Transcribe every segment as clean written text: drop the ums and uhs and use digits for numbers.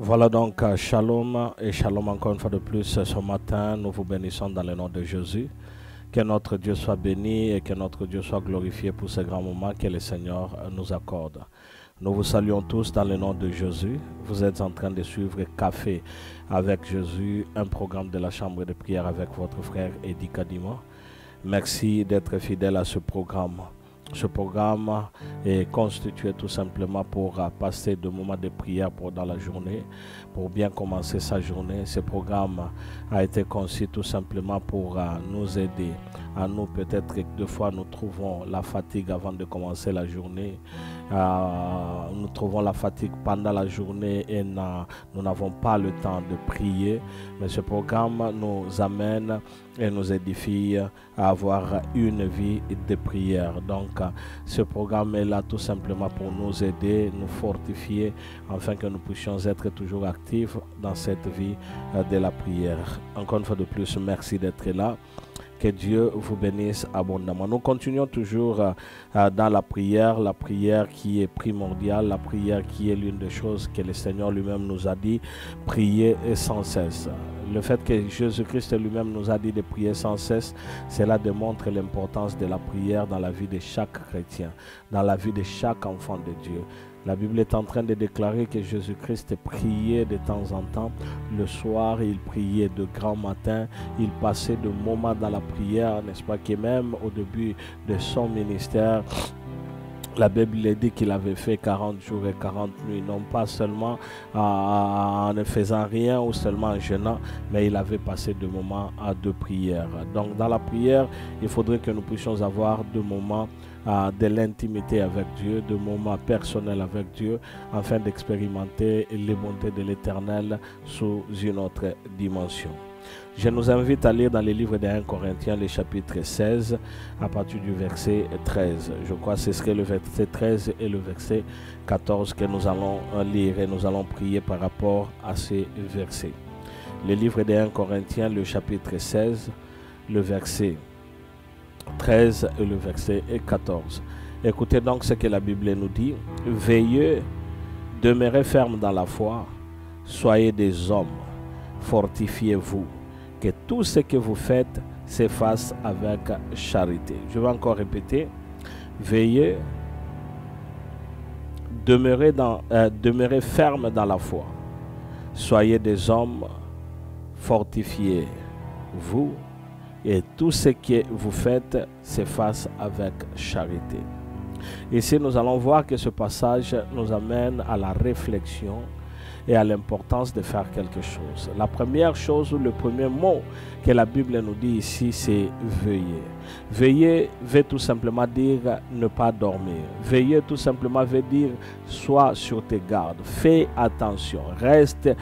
Voilà donc shalom et shalom encore une fois de plus ce matin. Nous vous bénissons dans le nom de Jésus. Que notre Dieu soit béni et que notre Dieu soit glorifié pour ce grand moment que le Seigneur nous accorde. Nous vous saluons tous dans le nom de Jésus. Vous êtes en train de suivre Café avec Jésus, un programme de la chambre de prière avec votre frère Eddie Kadima. Merci d'être fidèle à ce programme. Ce programme est constitué tout simplement pour passer de moments de prière dans la journée, pour bien commencer sa journée. Ce programme a été conçu tout simplement pour nous aider. À nous, peut-être que deux fois nous trouvons la fatigue avant de commencer la journée. Nous trouvons la fatigue pendant la journée et nous n'avons pas le temps de prier. Mais ce programme nous amène et nous édifie à avoir une vie de prière. Donc, ce programme est là tout simplement pour nous aider, nous fortifier, afin que nous puissions être toujours actifs dans cette vie de la prière. Encore une fois de plus, merci d'être là. Que Dieu vous bénisse abondamment. Nous continuons toujours dans la prière qui est primordiale, la prière qui est l'une des choses que le Seigneur lui-même nous a dit, prier sans cesse. Le fait que Jésus-Christ lui-même nous a dit de prier sans cesse, cela démontre l'importance de la prière dans la vie de chaque chrétien, dans la vie de chaque enfant de Dieu. La Bible est en train de déclarer que Jésus-Christ priait de temps en temps. Le soir, il priait de grand matin. Il passait de moments dans la prière, n'est-ce pas, que même au début de son ministère, la Bible dit qu'il avait fait 40 jours et 40 nuits, non pas seulement en ne faisant rien ou seulement en jeûnant, mais il avait passé de moments de prière. Donc dans la prière, il faudrait que nous puissions avoir deux moments de l'intimité avec Dieu, de moments personnels avec Dieu, afin d'expérimenter les bontés de l'Éternel sous une autre dimension. Je nous invite à lire dans les livres de 1 Corinthiens, le chapitre 16, à partir du verset 13. Je crois que ce serait le verset 13 et le verset 14 que nous allons lire et nous allons prier par rapport à ces versets. Le livre de 1 Corinthiens, le chapitre 16, le verset 13 et le verset 14. Écoutez donc ce que la Bible nous dit. Veillez, demeurez fermes dans la foi, soyez des hommes, fortifiez-vous, que tout ce que vous faites se fasse avec charité. Je vais encore répéter. Veillez, demeurez fermes dans la foi, soyez des hommes, fortifiez-vous, et tout ce que vous faites se fasse avec charité. Ici, nous allons voir que ce passage nous amène à la réflexion et à l'importance de faire quelque chose. La première chose ou le premier mot que la Bible nous dit ici, c'est veiller. Veiller veut tout simplement dire ne pas dormir. Veiller tout simplement veut dire sois sur tes gardes, fais attention, reste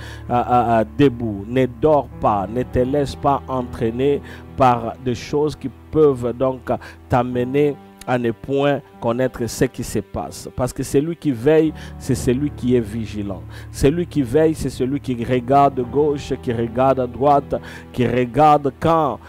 debout, ne dors pas, ne te laisse pas entraîner par des choses qui peuvent donc t'amener à ne point connaître ce qui se passe. Parce que celui qui veille, c'est celui qui est vigilant. Celui qui veille, c'est celui qui regarde à gauche, qui regarde à droite, qui regarde quand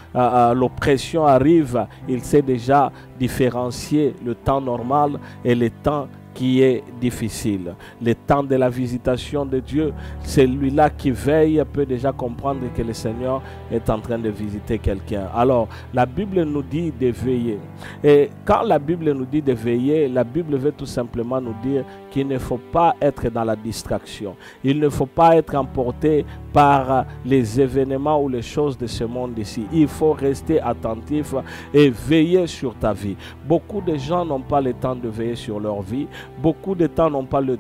l'oppression arrive. Il sait déjà différencier le temps normal et le temps qui est difficile. Le temps de la visitation de Dieu, celui-là qui veille peut déjà comprendre que le Seigneur est en train de visiter quelqu'un. Alors, la Bible nous dit de veiller. Et quand la Bible nous dit de veiller, la Bible veut tout simplement nous dire qu'il ne faut pas être dans la distraction. Il ne faut pas être emporté par les événements ou les choses de ce monde ici. Il faut rester attentif et veiller sur ta vie. Beaucoup de gens n'ont pas le temps de veiller sur leur vie. Beaucoup de gens n'ont pas le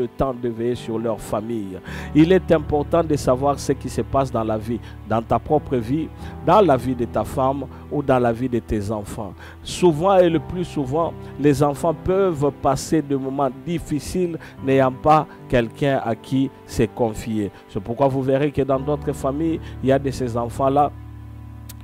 temps de veiller sur leur famille. Il est important de savoir ce qui se passe dans la vie, dans ta propre vie, dans la vie de ta femme ou dans la vie de tes enfants. Souvent et le plus souvent, les enfants peuvent passer des moments difficiles n'ayant pas quelqu'un à qui se confier. C'est pourquoi vous verrez que dans d'autres familles, il y a de ces enfants-là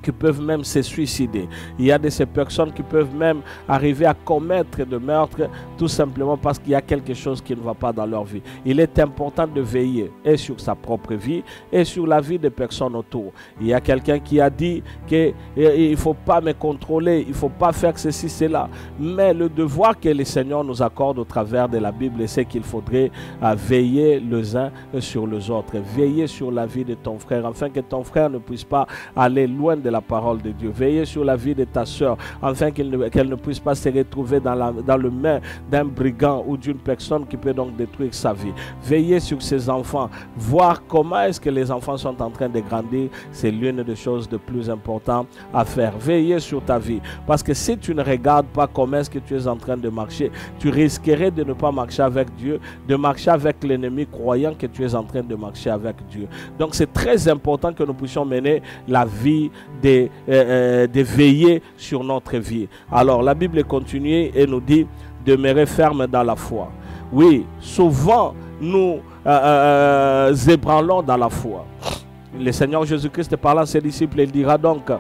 qui peuvent même se suicider. Il y a de ces personnes qui peuvent même arriver à commettre de meurtres tout simplement parce qu'il y a quelque chose qui ne va pas dans leur vie. Il est important de veiller et sur sa propre vie et sur la vie des personnes autour. Il y a quelqu'un qui a dit qu'il ne faut pas me contrôler, il ne faut pas faire ceci, cela. Mais le devoir que le Seigneur nous accorde au travers de la Bible, c'est qu'il faudrait veiller les uns sur les autres. Veiller sur la vie de ton frère, afin que ton frère ne puisse pas aller loin de la parole de Dieu. Veiller sur la vie de ta soeur, afin qu'elle ne puisse pas se retrouver dans le main d'un brigand ou d'une personne qui peut donc détruire sa vie. Veiller sur ses enfants, voir comment est-ce que les enfants sont en train de grandir, c'est l'une des choses de plus importantes à faire. Veiller sur ta vie, parce que si tu ne regardes pas comment est-ce que tu es en train de marcher, tu risquerais de ne pas marcher avec Dieu, de marcher avec l'ennemi, croyant que tu es en train de marcher avec Dieu. Donc c'est très important que nous puissions mener la vie de veiller sur notre vie. Alors la Bible continue et nous dit: demeurer ferme dans la foi. Oui, souvent nous ébranlons dans la foi. Le Seigneur Jésus-Christ parlant à ses disciples, il dira donc: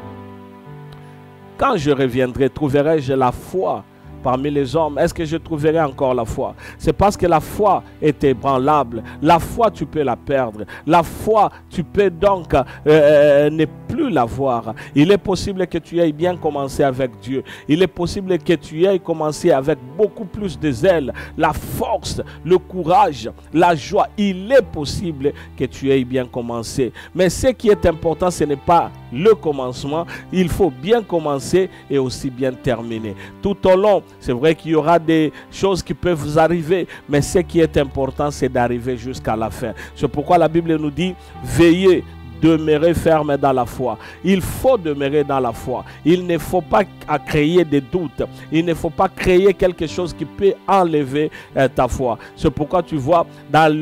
quand je reviendrai, trouverai-je la foi parmi les hommes? Est-ce que je trouverai encore la foi? C'est parce que la foi est ébranlable. La foi, tu peux la perdre. La foi, tu peux donc ne plus l'avoir. Il est possible que tu aies bien commencé avec Dieu. Il est possible que tu aies commencé avec beaucoup plus de zèle, la force, le courage, la joie. Il est possible que tu aies bien commencé. Mais ce qui est important, ce n'est pas le commencement. Il faut bien commencer et aussi bien terminer. Tout au long, c'est vrai qu'il y aura des choses qui peuvent vous arriver, mais ce qui est important, c'est d'arriver jusqu'à la fin. C'est pourquoi la Bible nous dit: veillez, demeurer ferme dans la foi. Il faut demeurer dans la foi. Il ne faut pas créer des doutes. Il ne faut pas créer quelque chose qui peut enlever ta foi. C'est pourquoi tu vois dans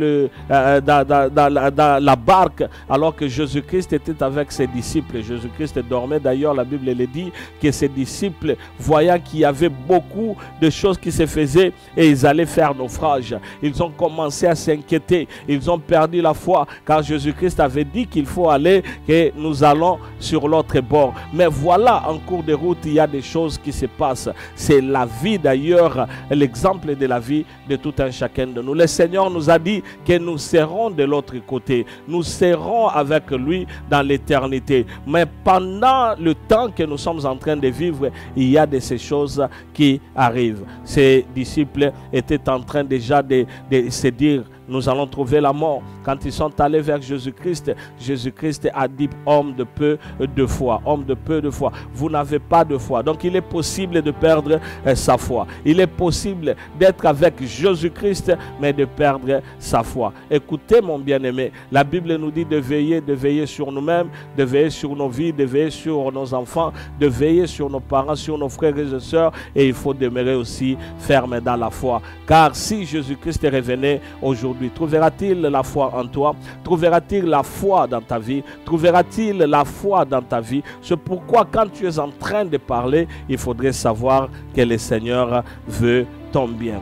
la barque, alors que Jésus-Christ était avec ses disciples, Jésus-Christ dormait d'ailleurs, la Bible le dit, que ses disciples, voyant qu'il y avait beaucoup de choses qui se faisaient et ils allaient faire naufrage, ils ont commencé à s'inquiéter. Ils ont perdu la foi, car Jésus-Christ avait dit qu'il faut aller, que nous allons sur l'autre bord. Mais voilà, en cours de route, il y a des choses qui se passent. C'est la vie d'ailleurs, l'exemple de la vie de tout un chacun de nous. Le Seigneur nous a dit que nous serons de l'autre côté. Nous serons avec lui dans l'éternité. Mais pendant le temps que nous sommes en train de vivre, il y a de ces choses qui arrivent. Ces disciples étaient en train déjà de se dire: nous allons trouver la mort. Quand ils sont allés vers Jésus-Christ, Jésus-Christ a dit: homme de peu de foi, homme de peu de foi, vous n'avez pas de foi. Donc il est possible de perdre sa foi. Il est possible d'être avec Jésus-Christ, mais de perdre sa foi. Écoutez mon bien-aimé, la Bible nous dit de veiller sur nous-mêmes, de veiller sur nos vies, de veiller sur nos enfants, de veiller sur nos parents, sur nos frères et sœurs, et il faut demeurer aussi ferme dans la foi. Car si Jésus-Christ revenait aujourd'hui, trouvera-t-il la foi en toi? Trouvera-t-il la foi dans ta vie? Trouvera-t-il la foi dans ta vie? C'est pourquoi quand tu es en train de parler, il faudrait savoir que le Seigneur veut ton bien.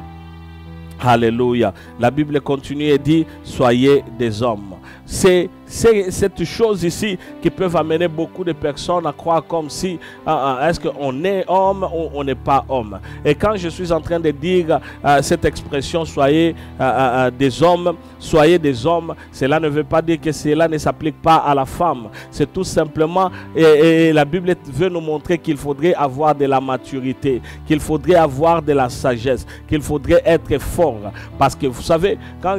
Alléluia. La Bible continue et dit: soyez des hommes. C'est cette chose ici qui peut amener beaucoup de personnes à croire comme si est-ce qu'on est homme ou on n'est pas homme. Et quand je suis en train de dire cette expression soyez des hommes, cela ne veut pas dire que cela ne s'applique pas à la femme. C'est tout simplement, et la Bible veut nous montrer qu'il faudrait avoir de la maturité, qu'il faudrait avoir de la sagesse, qu'il faudrait être fort. Parce que vous savez, quand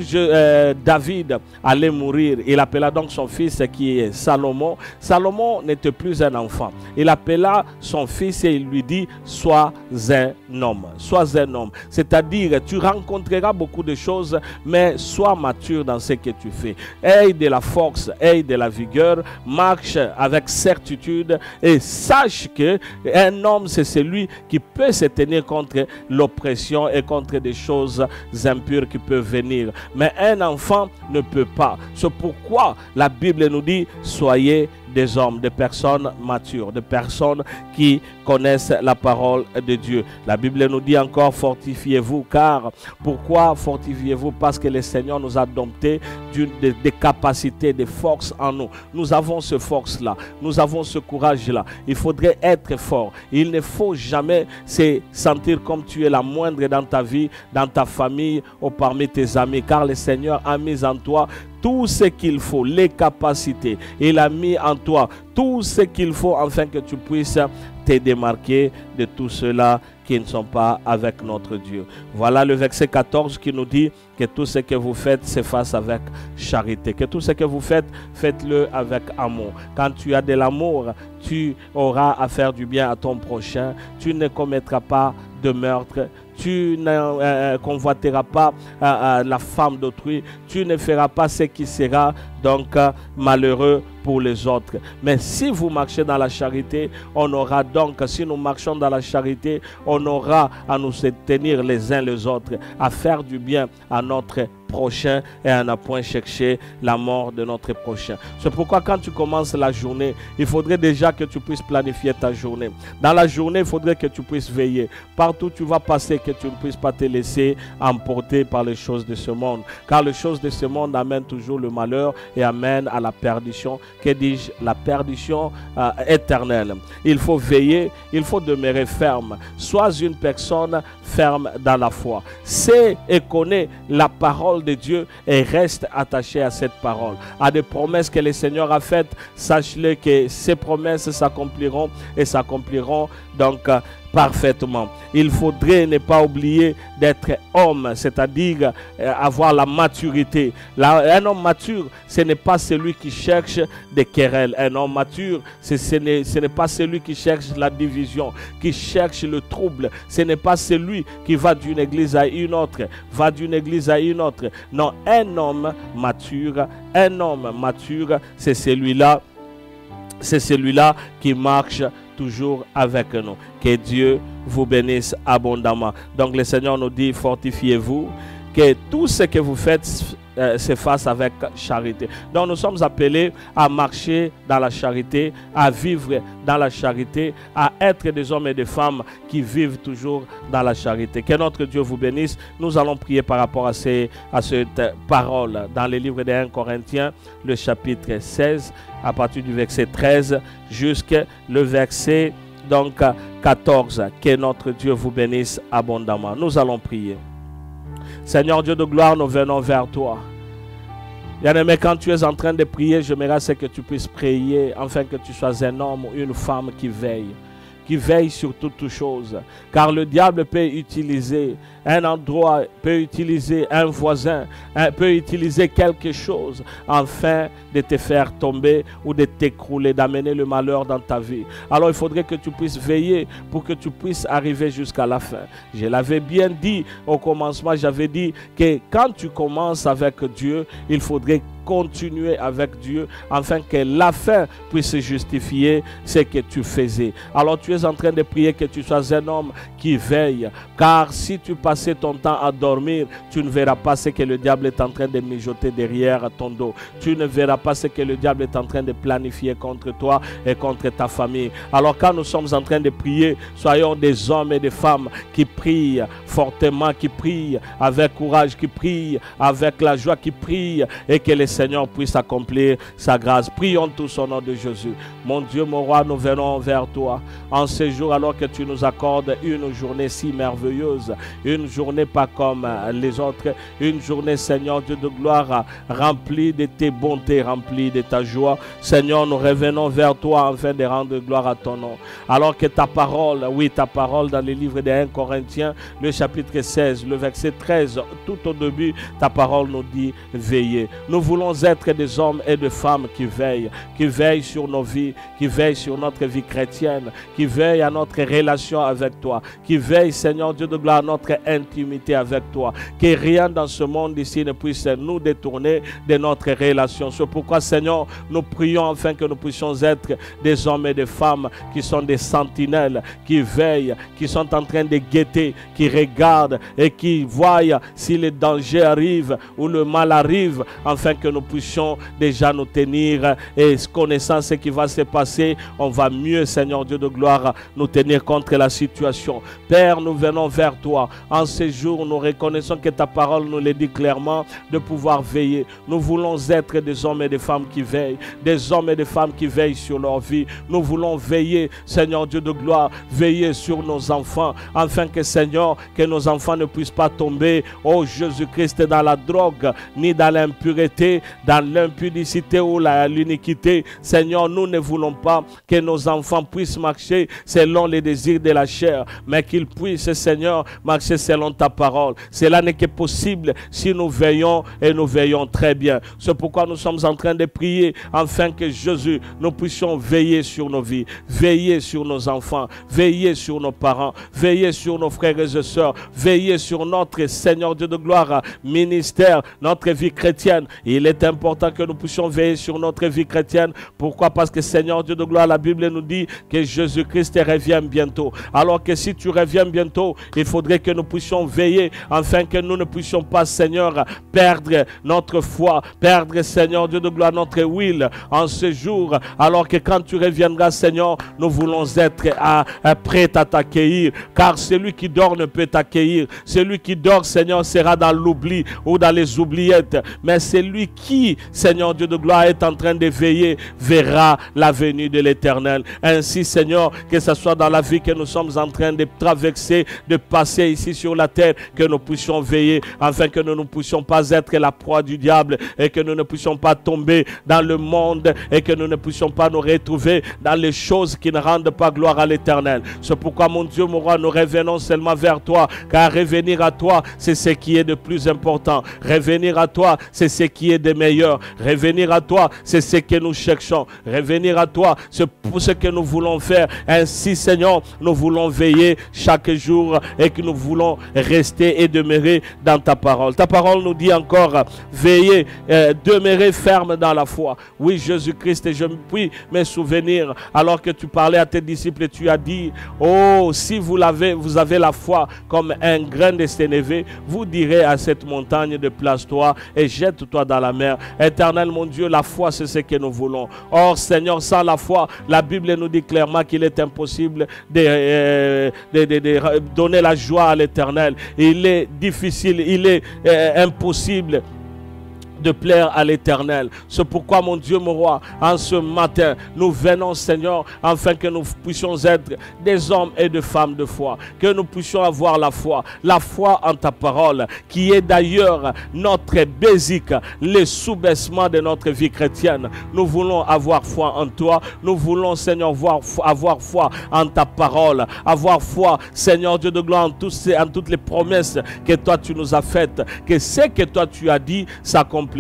David allait mourir, il appela donc son fils qui est Salomon. Salomon n'était plus un enfant. Il appela son fils et il lui dit: sois un homme. Sois un homme. C'est-à-dire, tu rencontreras beaucoup de choses, mais sois mature dans ce que tu fais. Aie de la force, aie de la vigueur, marche avec certitude et sache que un homme, c'est celui qui peut se tenir contre l'oppression et contre des choses impures qui peuvent venir. Mais un enfant ne peut pas. C'est pourquoi la Bible nous dit: soyez des hommes, des personnes matures, des personnes qui connaissent la parole de Dieu. La Bible nous dit encore, fortifiez-vous, car pourquoi fortifiez-vous? Parce que le Seigneur nous a dompté des capacités, des forces en nous. Nous avons ce force-là, nous avons ce courage-là. Il faudrait être fort. Il ne faut jamais se sentir comme tu es la moindre dans ta vie, dans ta famille ou parmi tes amis, car le Seigneur a mis en toi tout ce qu'il faut, les capacités. Il a mis en toi tout ce qu'il faut afin que tu puisses te démarquer de tout cela qui ne sont pas avec notre Dieu. Voilà le verset 14 qui nous dit que tout ce que vous faites se fasse avec charité. Que tout ce que vous faites, faites-le avec amour. Quand tu as de l'amour, tu auras à faire du bien à ton prochain. Tu ne commettras pas de meurtre. Tu ne convoiteras pas la femme d'autrui. Tu ne feras pas ce qui sera donc malheureux pour les autres. Mais si vous marchez dans la charité, on aura donc, si nous marchons dans la charité, on aura à nous tenir les uns les autres, à faire du bien à notre prochain et à ne point chercher la mort de notre prochain. C'est pourquoi quand tu commences la journée, il faudrait déjà que tu puisses planifier ta journée. Dans la journée, il faudrait que tu puisses veiller. Partout où tu vas passer, que tu ne puisses pas te laisser emporter par les choses de ce monde. Car les choses de ce monde amènent toujours le malheur et amènent à la perdition. Que dis-je? La perdition éternelle. Il faut veiller, il faut demeurer ferme. Sois une personne ferme dans la foi. Sais et connais la parole de Dieu et reste attaché à cette parole, à des promesses que le Seigneur a faites. Sache-le que ces promesses s'accompliront et s'accompliront donc parfaitement. Il faudrait ne pas oublier d'être homme, c'est-à-dire avoir la maturité. Un homme mature, ce n'est pas celui qui cherche des querelles. Un homme mature, ce n'est pas celui qui cherche la division, qui cherche le trouble. Ce n'est pas celui qui va d'une église à une autre, Non, un homme mature, c'est celui-là qui marche toujours avec nous. Que Dieu vous bénisse abondamment. Donc le Seigneur nous dit, fortifiez-vous, que tout ce que vous faites se fasse avec charité. Donc nous sommes appelés à marcher dans la charité, à vivre dans la charité, à être des hommes et des femmes qui vivent toujours dans la charité. Que notre Dieu vous bénisse. Nous allons prier par rapport à cette parole dans le livre des 1 Corinthiens, le chapitre 16, à partir du verset 13 jusqu'au verset donc 14. Que notre Dieu vous bénisse abondamment. Nous allons prier. Seigneur Dieu de gloire, nous venons vers toi. Bien-aimé, quand tu es en train de prier, j'aimerais que tu puisses prier afin que tu sois un homme ou une femme qui veille sur toutes choses. Car le diable peut utiliser un endroit, peut utiliser un voisin, peut utiliser quelque chose afin de te faire tomber ou de t'écrouler, d'amener le malheur dans ta vie. Alors il faudrait que tu puisses veiller pour que tu puisses arriver jusqu'à la fin. Je l'avais bien dit au commencement, j'avais dit que quand tu commences avec Dieu, il faudrait continuer avec Dieu afin que la fin puisse justifier ce que tu faisais. Alors tu es en train de prier que tu sois un homme qui veille, car si tu passais ton temps à dormir, tu ne verras pas ce que le diable est en train de mijoter derrière ton dos. Tu ne verras pas ce que le diable est en train de planifier contre toi et contre ta famille. Alors quand nous sommes en train de prier, soyons des hommes et des femmes qui prient fortement, qui prient avec courage, qui prient avec la joie, qui prient, et que le Seigneur puisse accomplir sa grâce. Prions tous au nom de Jésus. Mon Dieu, mon roi, nous venons vers toi en ce jour, alors que tu nous accordes une journée si merveilleuse, une journée pas comme les autres, une journée, Seigneur Dieu de gloire, remplie de tes bontés, remplie de ta joie. Seigneur, nous revenons vers toi afin de rendre gloire à ton nom. Alors que ta parole, oui, ta parole dans le livre des 1 Corinthiens, le chapitre 16, le verset 13, tout au début, ta parole nous dit veiller. Nous voulons être des hommes et des femmes qui veillent sur nos vies, qui veillent sur notre vie chrétienne, qui veillent à notre relation avec toi, qui veillent, Seigneur Dieu de gloire, à notre intimité avec toi. Que rien dans ce monde ici ne puisse nous détourner de notre relation. C'est pourquoi, Seigneur, nous prions afin que nous puissions être des hommes et des femmes qui sont des sentinelles, qui veillent, qui sont en train de guetter, qui regardent et qui voient si le danger arrive ou le mal arrive, afin que nous puissions déjà nous tenir et connaissant ce qui va se passer, on va mieux, Seigneur Dieu de gloire, nous tenir contre la situation. Père, nous venons vers toi. En ces jours, nous reconnaissons que ta parole nous le dit clairement, de pouvoir veiller. Nous voulons être des hommes et des femmes qui veillent, des hommes et des femmes qui veillent sur leur vie. Nous voulons veiller, Seigneur Dieu de gloire, veiller sur nos enfants, afin que, Seigneur, que nos enfants ne puissent pas tomber, oh Jésus-Christ, dans la drogue, ni dans l'impureté, dans l'impudicité ou l'iniquité. Seigneur, nous ne voulons pas que nos enfants puissent marcher selon les désirs de la chair, mais qu'ils puissent, Seigneur, marcher selon ta parole. Cela n'est que possible si nous veillons et nous veillons très bien. C'est pourquoi nous sommes en train de prier, afin que Jésus, nous puissions veiller sur nos vies, veiller sur nos enfants, veiller sur nos parents, veiller sur nos frères et sœurs, veiller sur notre Seigneur Dieu de gloire, ministère, notre vie chrétienne. Il est important que nous puissions veiller sur notre vie chrétienne. Pourquoi? Parce que Seigneur Dieu de gloire, la Bible nous dit que Jésus-Christ revient bientôt. Alors que si tu reviens bientôt, il faudrait que nous puissions veiller, afin que nous ne puissions pas, Seigneur, perdre notre foi, perdre, Seigneur Dieu de gloire, notre huile en ce jour. Alors que quand tu reviendras, Seigneur, nous voulons être prêts à t'accueillir, car celui qui dort ne peut t'accueillir. Celui qui dort, Seigneur, sera dans l'oubli ou dans les oubliettes. Mais celui qui, Seigneur Dieu de gloire, est en train de veiller, verra la venue de l'Éternel. Ainsi, Seigneur, que ce soit dans la vie que nous sommes en train de traverser, de passer ici sur la terre, que nous puissions veiller, afin que nous ne puissions pas être la proie du diable, et que nous ne puissions pas tomber dans le monde, et que nous ne puissions pas nous retrouver dans les choses qui ne rendent pas gloire à l'Éternel. C'est pourquoi, mon Dieu, mon roi, nous revenons seulement vers toi, car revenir à toi, c'est ce qui est de plus important. Revenir à toi, c'est ce qui est de meilleur. Revenir à toi, c'est ce que nous cherchons. Revenir à toi, c'est pour ce que nous voulons faire. Ainsi, Seigneur, nous voulons veiller chaque jour, et que nous voulons rester et demeurer dans ta parole. Ta parole nous dit encore, veiller, demeurer ferme dans la foi. Oui, Jésus-Christ, je puis me souvenir, alors que tu parlais à tes disciples, tu as dit, oh, si vous avez la foi comme un grain de sénévé, vous direz à cette montagne de place-toi et jette-toi dans la mer. Éternel, mon Dieu, la foi, c'est ce que nous voulons. Or, Seigneur, sans la foi, la Bible nous dit clairement qu'il est impossible de donner la joie à l'Éternel. Il est difficile, il est impossible de plaire à l'Éternel. C'est pourquoi, mon Dieu, mon roi, en ce matin, nous venons, Seigneur, afin que nous puissions être des hommes et des femmes de foi, que nous puissions avoir la foi en ta parole, qui est d'ailleurs notre basique, le sous-baissement de notre vie chrétienne. Nous voulons avoir foi en toi, nous voulons, Seigneur, avoir foi en ta parole, avoir foi, Seigneur Dieu de gloire, en toutes les promesses que toi tu nous as faites, que ce que toi tu as dit s'accomplira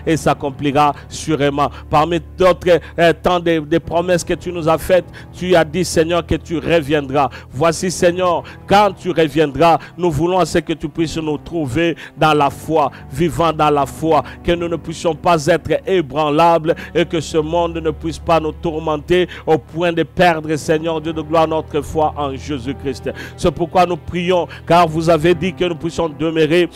et s'accomplira sûrement. Parmi d'autres tant de promesses que tu nous as faites, tu as dit, Seigneur, que tu reviendras. Voici, Seigneur, quand tu reviendras, nous voulons à ce que tu puisses nous trouver dans la foi, vivant dans la foi, que nous ne puissions pas être ébranlables et que ce monde ne puisse pas nous tourmenter au point de perdre, Seigneur Dieu de gloire, notre foi en Jésus-Christ. C'est pourquoi nous prions, car vous avez dit que nous puissions demeurer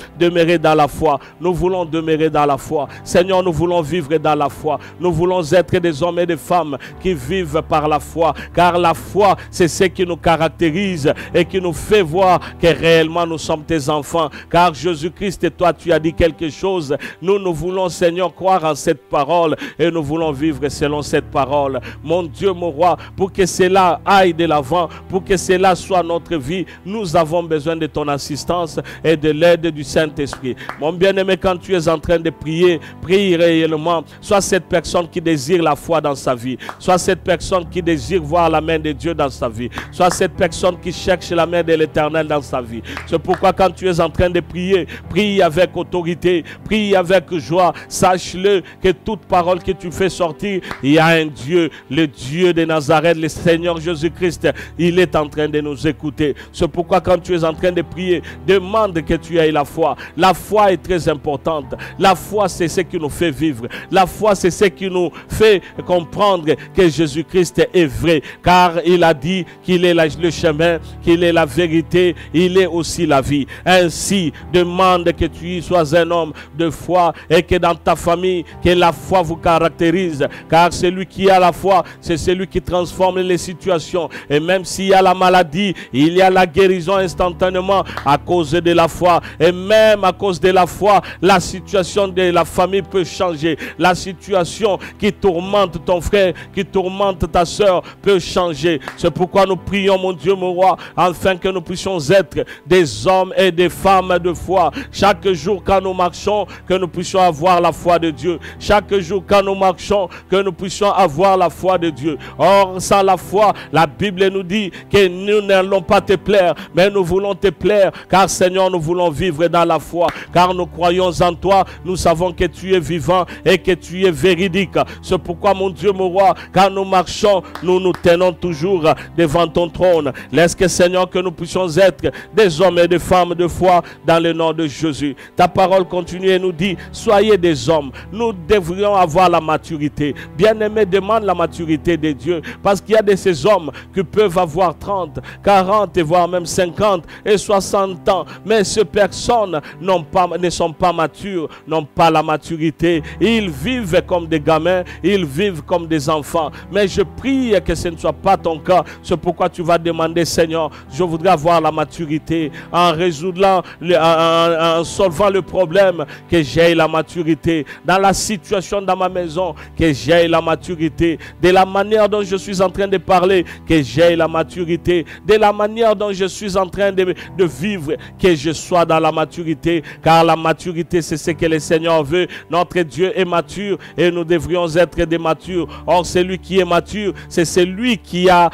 dans la foi. Nous voulons demeurer dans la foi. Seigneur, nous voulons vivre dans la foi. Nous voulons être des hommes et des femmes qui vivent par la foi, car la foi, c'est ce qui nous caractérise et qui nous fait voir que réellement nous sommes tes enfants. Car Jésus-Christ, toi, tu as dit quelque chose. Nous voulons, Seigneur, croire en cette parole et nous voulons vivre selon cette parole. Mon Dieu, mon roi, pour que cela aille de l'avant, pour que cela soit notre vie, nous avons besoin de ton assistance et de l'aide du Saint-Esprit. Mon bien-aimé, quand tu es en train de prier, prie réellement. Soit cette personne qui désire la foi dans sa vie, soit cette personne qui désire voir la main de Dieu dans sa vie, soit cette personne qui cherche la main de l'Éternel dans sa vie. C'est pourquoi quand tu es en train de prier, prie avec autorité, prie avec joie. Sache-le que toute parole que tu fais sortir, il y a un Dieu, le Dieu de Nazareth, le Seigneur Jésus-Christ, il est en train de nous écouter. C'est pourquoi quand tu es en train de prier, demande que tu aies la foi. La foi est très importante. La foi foi, c'est ce qui nous fait vivre. La foi, c'est ce qui nous fait comprendre que Jésus-Christ est vrai, car il a dit qu'il est le chemin, qu'il est la vérité, il est aussi la vie. Ainsi, demande que tu sois un homme de foi et que dans ta famille, que la foi vous caractérise, car celui qui a la foi, c'est celui qui transforme les situations. Et même s'il y a la maladie, il y a la guérison instantanément à cause de la foi. Et même à cause de la foi, la situation de la famille peut changer. La situation qui tourmente ton frère, qui tourmente ta soeur peut changer. C'est pourquoi nous prions, mon Dieu, mon roi, afin que nous puissions être des hommes et des femmes de foi. Chaque jour quand nous marchons, que nous puissions avoir la foi de Dieu. Chaque jour quand nous marchons, que nous puissions avoir la foi de Dieu. Or, sans la foi, la Bible nous dit que nous n'allons pas te plaire, mais nous voulons te plaire, car Seigneur, nous voulons vivre dans la foi, car nous croyons en toi, nous savons que tu es vivant et que tu es véridique. C'est pourquoi, mon Dieu, mon roi, quand nous marchons, nous nous tenons toujours devant ton trône. Laisse que, Seigneur, que nous puissions être des hommes et des femmes de foi dans le nom de Jésus. Ta parole continue et nous dit, soyez des hommes. Nous devrions avoir la maturité. Bien-aimé, demande la maturité de Dieu, parce qu'il y a de ces hommes qui peuvent avoir 30, 40 et voire même 50 et 60 ans, mais ces personnes ne sont pas matures, n'ont pas la maturité. Ils vivent comme des gamins, ils vivent comme des enfants. Mais je prie que ce ne soit pas ton cas. C'est pourquoi tu vas demander, Seigneur, je voudrais avoir la maturité en résoudant, en solvant le problème, que j'ai la maturité dans la situation dans ma maison, que j'ai la maturité de la manière dont je suis en train de parler, que j'ai la maturité de la manière dont je suis en train de vivre, que je sois dans la maturité, car la maturité, c'est ce que le Seigneur veut. Notre Dieu est mature et nous devrions être des matures. Or, celui qui est mature, c'est celui qui a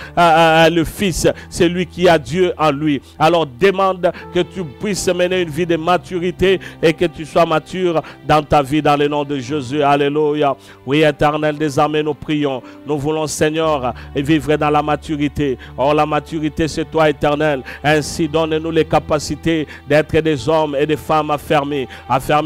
le Fils, celui qui a Dieu en lui. Alors, demande que tu puisses mener une vie de maturité et que tu sois mature dans ta vie, dans le nom de Jésus. Alléluia. Oui, Éternel, désormais nous prions. Nous voulons, Seigneur, vivre dans la maturité. Or, la maturité, c'est toi, Éternel. Ainsi, donne-nous les capacités d'être des hommes et des femmes affermis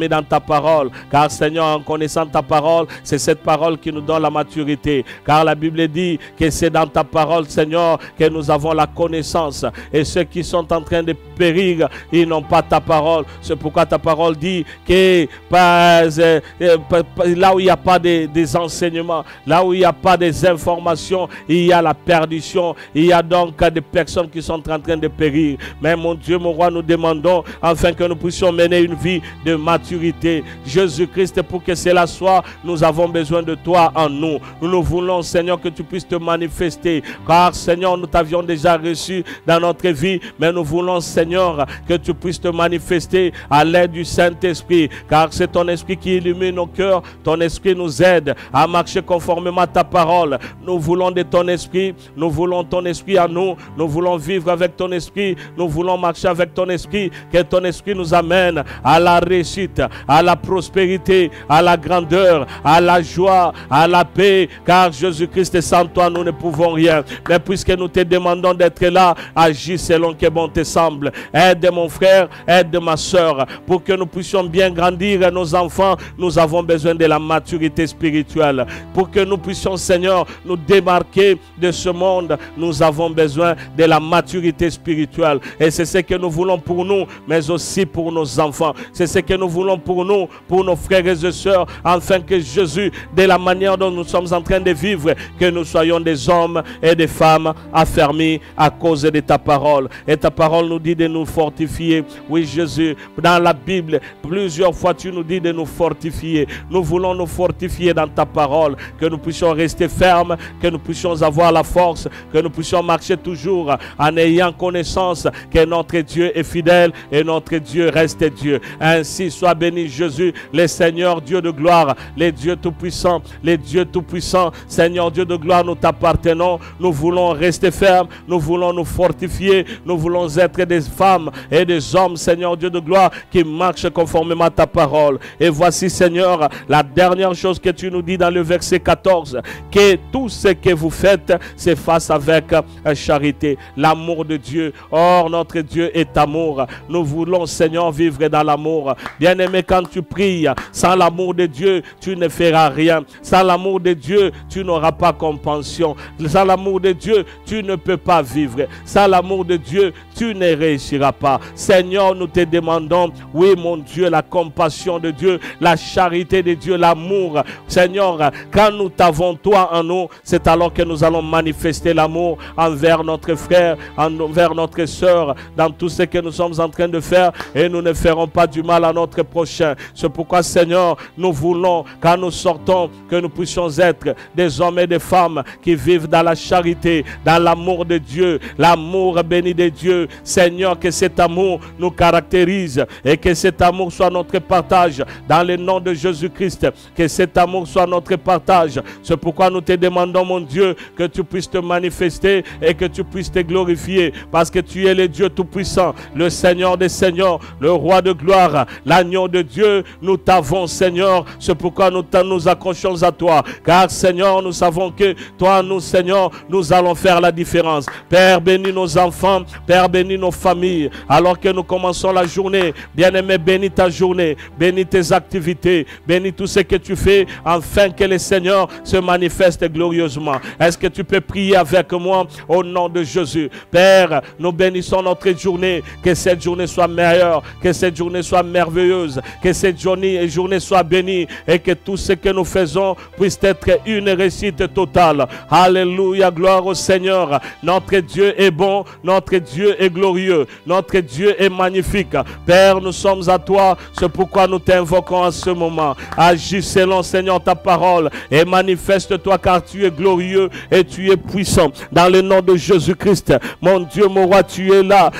dans ta parole. Car, Seigneur, en connaissant ta parole, c'est cette parole qui nous donne la maturité. Car la Bible dit que c'est dans ta parole, Seigneur, que nous avons la connaissance. Et ceux qui sont en train de périr, ils n'ont pas ta parole. C'est pourquoi ta parole dit que là où il n'y a pas des enseignements, là où il n'y a pas des informations, il y a la perdition. Il y a donc des personnes qui sont en train de périr. Mais mon Dieu, mon roi, nous demandons afin que nous puissions mener une vie de maturité. Jésus-Christ, pour que cela soit, nous avons besoin de toi en nous. Nous voulons, Seigneur, que tu puisses te manifester. Car, Seigneur, nous t'avions déjà reçu dans notre vie, mais nous voulons, Seigneur, que tu puisses te manifester à l'aide du Saint-Esprit. Car c'est ton esprit qui illumine nos cœurs. Ton esprit nous aide à marcher conformément à ta parole. Nous voulons de ton esprit. Nous voulons ton esprit à nous. Nous voulons vivre avec ton esprit. Nous voulons marcher avec ton esprit. Que ton esprit nous amène à la réussite, à la prospérité, à la grandeur, à la joie, à la paix. Car Jésus-Christ, sans toi, nous ne pouvons rien. Mais puisque nous te demandons d'être là, agis selon que bon te semble. Aide mon frère, aide ma soeur, pour que nous puissions bien grandir nos enfants. Nous avons besoin de la maturité spirituelle. Pour que nous puissions, Seigneur, nous démarquer de ce monde, nous avons besoin de la maturité spirituelle. Et c'est ce que nous voulons pour nous, mais aussi pour nos enfants. C'est ce que nous voulons pour nous, pour nos frères et sœurs, afin que Jésus, de la manière dont nous sommes en train de vivre, que nous soyons des hommes et des femmes affermis à cause de ta parole. Et ta parole nous dit de nous fortifier. Oui, Jésus, dans la Bible, plusieurs fois tu nous dis de nous fortifier. Nous voulons nous fortifier dans ta parole, que nous puissions rester fermes, que nous puissions avoir la force, que nous puissions marcher toujours en ayant connaissance que notre Dieu est fidèle et notre Dieu reste Dieu. Ainsi soit béni Jésus, le Seigneur Dieu de gloire, les dieux tout-puissants, les dieux tout-puissants. Seigneur Dieu de gloire, nous t'appartenons. Nous voulons rester fermes, nous voulons nous fortifier, nous voulons être des femmes et des hommes, Seigneur Dieu de gloire, qui marchent conformément à ta parole. Et voici, Seigneur, la dernière chose que tu nous dis dans le verset 14, que tout ce que vous faites, c'est face avec charité, l'amour de Dieu. Or, notre Dieu est amour. Nous voulons, Seigneur, vivre dans l'amour. Bien-aimé, quand tu pries, brille. Sans l'amour de Dieu, tu ne feras rien. Sans l'amour de Dieu, tu n'auras pas compassion. Sans l'amour de Dieu, tu ne peux pas vivre. Sans l'amour de Dieu, tu ne réussiras pas. Seigneur, nous te demandons, oui mon Dieu, la compassion de Dieu, la charité de Dieu, l'amour. Seigneur, quand nous t'avons toi en nous, c'est alors que nous allons manifester l'amour envers notre frère, envers notre sœur, dans tout ce que nous sommes en train de faire, et nous ne ferons pas du mal à notre prochain. C'est pourquoi, Seigneur, nous voulons, quand nous sortons, que nous puissions être des hommes et des femmes qui vivent dans la charité, dans l'amour de Dieu, l'amour béni de Dieu. Seigneur, que cet amour nous caractérise et que cet amour soit notre partage dans le nom de Jésus-Christ. Que cet amour soit notre partage. C'est pourquoi nous te demandons, mon Dieu, que tu puisses te manifester et que tu puisses te glorifier, parce que tu es le Dieu Tout-Puissant, le Seigneur des Seigneurs, le Roi de gloire, l'agneau de Dieu. Nous t'avons, Seigneur. C'est pourquoi nous accrochons à toi, car Seigneur, nous savons que toi, nous, Seigneur, nous allons faire la différence. Père, bénis nos enfants, Père, bénis nos familles, alors que nous commençons la journée. Bien-aimé, bénis ta journée, bénis tes activités, bénis tout ce que tu fais, afin que le Seigneur se manifeste glorieusement. Est-ce que tu peux prier avec moi au nom de Jésus? Père, nous bénissons notre journée, que cette journée soit meilleure, que cette journée soit merveilleuse, que cette journée soit bénie, et que tout ce que nous faisons puisse être une réussite totale. Alléluia, gloire au Seigneur. Notre Dieu est bon, notre Dieu est glorieux, notre Dieu est magnifique. Père, nous sommes à toi, c'est pourquoi nous t'invoquons en ce moment. Agis selon, Seigneur, ta parole, et manifeste-toi, car tu es glorieux et tu es puissant. Dans le nom de Jésus-Christ, mon Dieu, mon roi, tu es là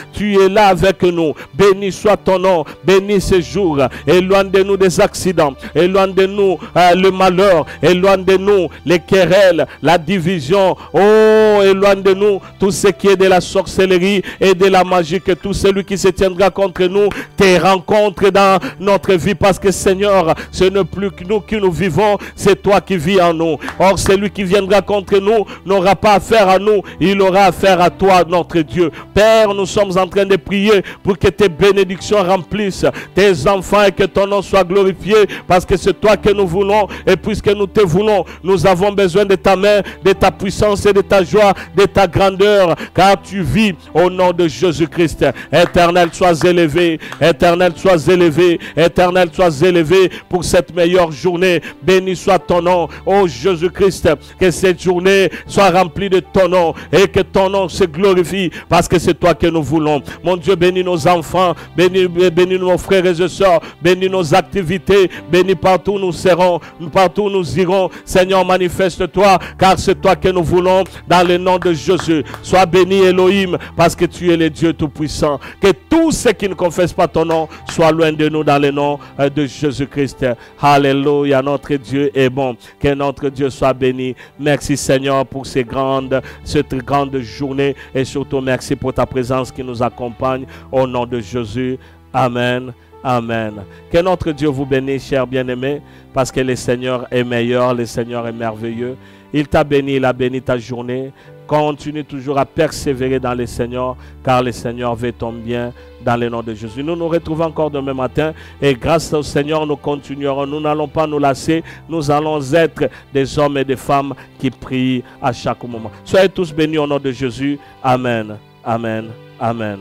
avec nous. Béni soit ton nom, béni ce jour. Éloigne de nous des accidents, éloigne de nous le malheur, éloigne de nous les querelles, la division. Oh, éloigne de nous tout ce qui est de la sorcellerie et de la magie, que tout celui qui se tiendra contre nous te rencontre dans notre vie, parce que Seigneur, ce n'est plus que nous qui nous vivons, c'est toi qui vis en nous. Or, celui qui viendra contre nous n'aura pas affaire à nous, il aura affaire à toi, notre Dieu. Père, nous sommes en train de prier pour que tes bénédictions remplissent tes enfants et que ton nom soit glorifié, parce que c'est toi que nous voulons, et puisque nous te voulons, nous avons besoin de ta main, de ta puissance et de ta joie, de ta grandeur, car tu vis au nom de Jésus-Christ. Éternel, sois élevé, éternel, sois élevé, éternel, sois élevé pour cette meilleure journée. Béni soit ton nom, ô Jésus-Christ, que cette journée soit remplie de ton nom et que ton nom se glorifie, parce que c'est toi que nous voulons. Mon Dieu, bénis nos enfants, bénis nos frères et sœurs, bénis nos activités, bénis partout où nous serons, partout où nous irons. Seigneur, manifeste-toi, car c'est toi que nous voulons, dans le nom de Jésus. Sois béni, Elohim, parce que tu es le Dieu Tout-Puissant. Que tous ceux qui ne confessent pas ton nom soient loin de nous, dans le nom de Jésus-Christ. Alléluia, notre Dieu est bon. Que notre Dieu soit béni. Merci, Seigneur, pour cette grande journée, et surtout merci pour ta présence qui nous accompagne, au nom de Jésus. Amen. Amen. Que notre Dieu vous bénisse, chers bien-aimés, parce que le Seigneur est meilleur, le Seigneur est merveilleux. Il t'a béni, il a béni ta journée. Continue toujours à persévérer dans le Seigneur, car le Seigneur veut ton bien, dans le nom de Jésus. Nous nous retrouvons encore demain matin, et grâce au Seigneur, nous continuerons. Nous n'allons pas nous lasser. Nous allons être des hommes et des femmes qui prient à chaque moment. Soyez tous bénis au nom de Jésus. Amen. Amen. Amen.